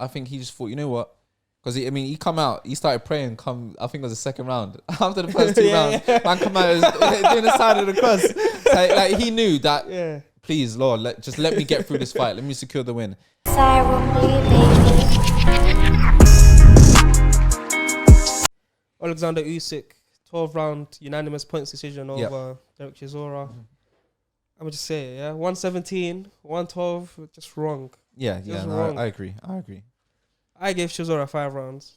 I think he just thought, you know what? Because he come out, he started praying. I think it was the second round. After the first two rounds, man come out doing the side of the cross. Like he knew that. Yeah. Please, Lord, just let me get through this fight. Let me secure the win. Oleksandr Usyk, 12-round unanimous points decision over Derek Chisora. I'm gonna just say it, yeah. 117, 112, just wrong. Yeah, wrong. I agree. I gave Chisora 5 rounds.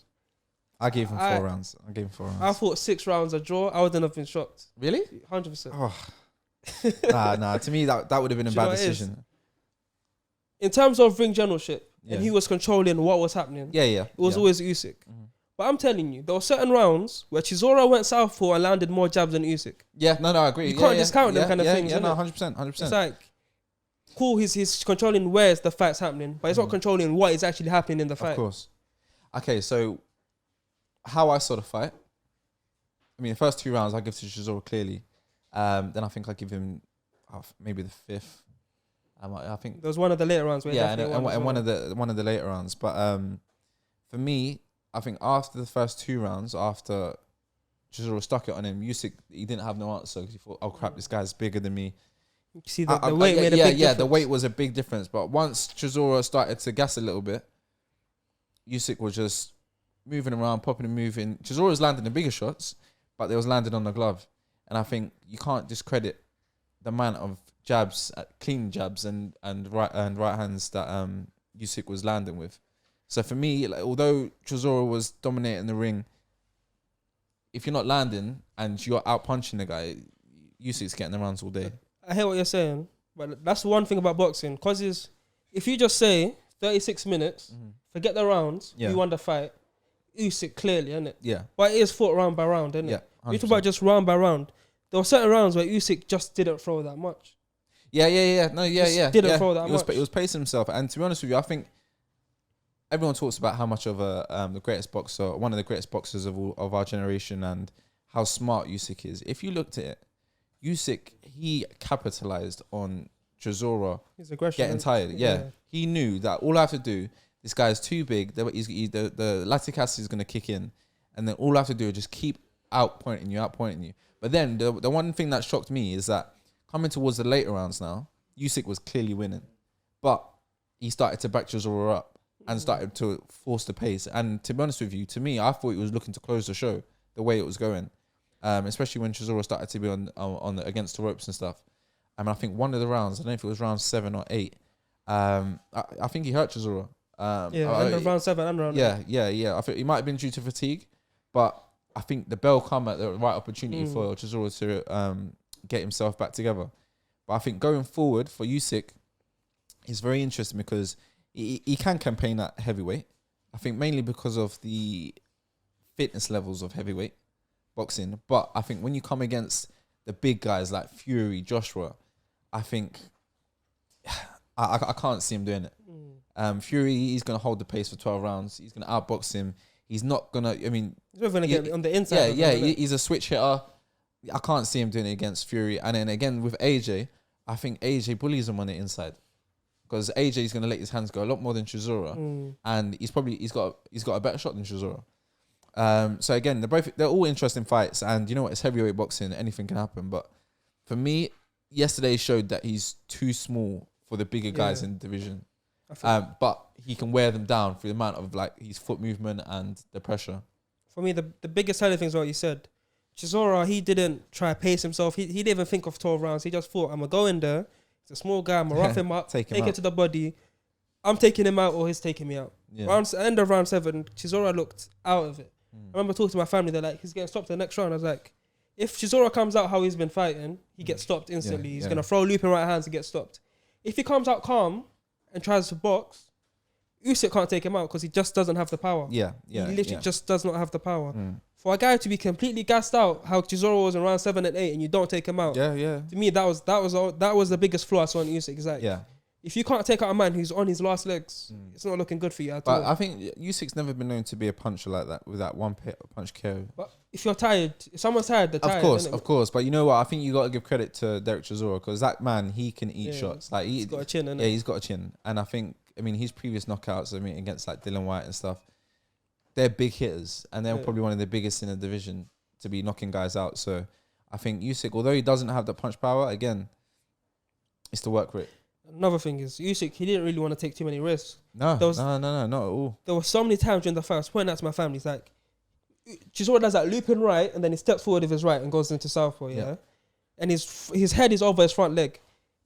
I gave him 4 rounds. I thought 6 rounds a draw. I wouldn't have been shocked. Really? 100%. Oh. Nah. To me, that would have been a bad decision. In terms of ring generalship, and he was controlling what was happening. It was always Usyk. But I'm telling you, there were certain rounds where Chisora went southpaw and landed more jabs than Usyk. Yeah, no, I agree. You can't discount them kind of things. Yeah, no, 100%. It's like, cool, he's controlling where the fight's happening, but he's not controlling what is actually happening in the fight. Of course. Okay, so how I saw the fight, I mean, the first 2 rounds I give to Chisora clearly. Then I think I give him maybe the 5th. I think there was one of the later rounds where and one of the later rounds. But for me, I think after the first 2 rounds, after Chisora stuck it on him, Usyk, he didn't have no answer because he thought, oh crap, this guy's bigger than me. You see, the weight made a big difference. Yeah, the weight was a big difference. But once Chisora started to gas a little bit, Usyk was just moving around, popping and moving. Chisora was landing the bigger shots, but they was landing on the glove. And I think you can't discredit the amount of jabs, clean jabs and right hands that Usyk was landing with. So for me, like, although Chisora was dominating the ring, if you're not landing and you're out punching the guy, Usyk's getting the rounds all day. I hear what you're saying, but that's one thing about boxing. Because if you just say 36 minutes, forget the rounds, you won the fight, Usyk clearly, isn't it? Yeah. But it is fought round by round, isn't it? 100%. We talk about just round by round. There were certain rounds where Usyk just didn't throw that much. Yeah. Didn't throw that much. He was pacing himself. And to be honest with you, I think everyone talks about how much of the greatest boxer, one of the greatest boxers of our generation, and how smart Usyk is. If you looked at it, Usyk, he capitalized on Chisora getting tired. Yeah. He knew that all I have to do, this guy's too big, the lactic acid is going to kick in, and then all I have to do is just keep outpointing you. But then the one thing that shocked me is that coming towards the later rounds now, Usyk was clearly winning, but he started to back Chisora up and started to force the pace. And to be honest with you, to me, I thought he was looking to close the show the way it was going, especially when Chisora started to be on against the ropes and stuff. I think one of the rounds, I don't know if it was round 7 or 8, I think he hurt Chisora. End of round 7 and round 8. Yeah. I think he might have been due to fatigue, but I think the bell come at the right opportunity for Chisora to get himself back together. But I think going forward for Usyk, it's very interesting because he can campaign at heavyweight. I think mainly because of the fitness levels of heavyweight boxing. But I think when you come against the big guys like Fury, Joshua, I think I can't see him doing it. Fury, he's going to hold the pace for 12 rounds. He's going to outbox him. He's not going to, he's not going to get on the inside. He's a switch hitter. I can't see him doing it against Fury. And then again with AJ, I think AJ bullies him on the inside. Because AJ is going to let his hands go a lot more than Chisora. And he's got a better shot than Chisora. So again, they're all interesting fights. And you know what? It's heavyweight boxing. Anything can happen. But for me, yesterday showed that he's too small for the bigger guys in the division. But he can wear them down through the amount of his foot movement and the pressure. For me, the biggest side of things is what you said. Chisora, he didn't try to pace himself. He didn't even think of 12 rounds. He just thought, I'm going to go in there. He's a small guy. I'm going to rough him up, take it to the body. I'm taking him out or he's taking me out. End of round 7, Chisora looked out of it. I remember talking to my family. They're like, he's getting stopped the next round. I was like, if Chisora comes out how he's been fighting, he gets stopped instantly. He's going to throw looping right hands and get stopped. If he comes out calm and tries to box, Usyk can't take him out because he just doesn't have the power. He literally just does not have the power. For a guy to be completely gassed out, how Chisora was in round 7 and 8, and you don't take him out. To me, that was the biggest flaw I saw in Usyk. Exactly. If you can't take out a man who's on his last legs, it's not looking good for you at all. I think Usyk's never been known to be a puncher like that with that one punch KO. But if you're tired, if someone's tired, they're tired. Of course. But you know what? I think you got to give credit to Derek Chisora because that man, he can eat shots. He's got a chin, he's got a chin. And I think I mean, his previous knockouts, I mean, against like Dylan White and stuff, they're big hitters, and they're probably one of the biggest in the division to be knocking guys out. So I think Usyk, although he doesn't have the punch power, again, it's the work rate. Another thing is Usyk, he didn't really want to take too many risks. No, not at all. There were so many times during the fight, I was pointing out to my family, it's like, Chisora does that looping right, and then he steps forward with his right and goes into southpaw, yeah? And his head is over his front leg.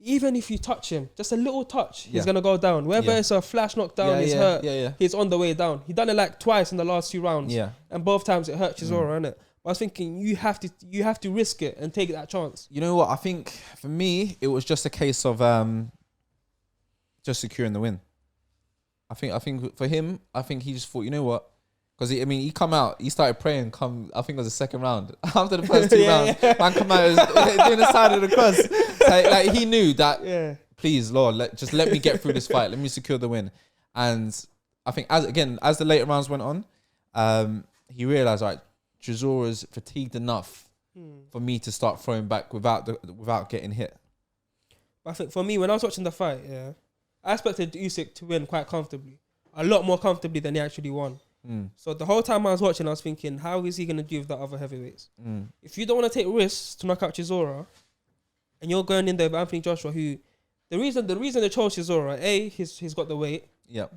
Even if you touch him, just a little touch, he's going to go down. Whether it's a flash knockdown, he's hurt, he's on the way down. He done it like twice in the last 2 rounds. Yeah. And both times it hurt Chisora, innit? But I was thinking, you have to risk it and take that chance. You know what? I think for me, it was just a case of just securing the win. I think for him, I think he just thought, you know what? Because he come out, he started praying. I think it was the second round. After the first 2 rounds, man come out doing the side of the cross. Like he knew that. Please, Lord, just let me get through this fight. Let me secure the win. And I think as the later rounds went on, he realized, right, Chisora's fatigued enough for me to start throwing back without getting hit. I think for me, when I was watching the fight, I expected Usyk to win quite comfortably, a lot more comfortably than he actually won. So the whole time I was watching, I was thinking, how is he going to do with the other heavyweights? If you don't want to take risks to knock out Chisora, and you're going in there with Anthony Joshua, who the reason they chose Chisora, A, he's got the weight,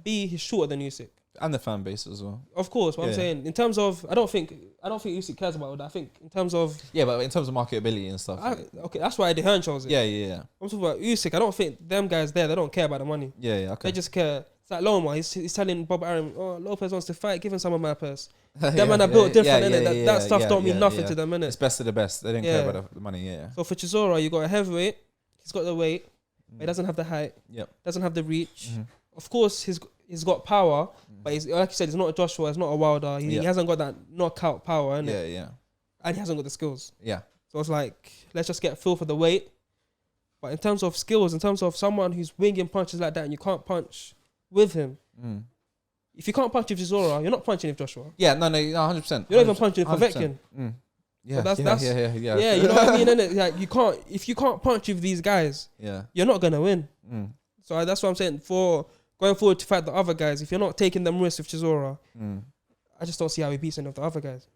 B, he's shorter than Usyk, and the fan base as well. Of course, what I'm saying in terms of, I don't think Usyk cares about that. I think in terms of but in terms of marketability and stuff. Okay, that's why Eddie Hearn chose it. Yeah. I'm talking about Usyk. I don't think them guys there, they don't care about the money. Okay. They just care. It's like Loma. He's telling Bob Arum, oh, Lopez wants to fight, give him some of my purse. Them man are built different, innit? That stuff don't mean nothing to them, innit? It's best of the best. They don't care about the money, So for Chisora, you got a heavyweight. He's got the weight. But he doesn't have the height. Doesn't have the reach. Of course, he's got power, but he's, like you said, he's not a Joshua, he's not a Wilder. He hasn't got that knockout power, innit? Yeah. And he hasn't got the skills. Yeah. So it's like, let's just get a feel for the weight. But in terms of skills, in terms of someone who's winging punches like that and you can't punch with him, if you can't punch with Chisora, you're not punching with Joshua. Yeah, no, 100%. You're not even punching with Povetkin. Yeah, so that's you know what I mean, innit? Like if you can't punch with these guys, you're not gonna win. So that's what I'm saying. For going forward to fight the other guys, if you're not taking them risks with Chisora, I just don't see how he beats any of the other guys.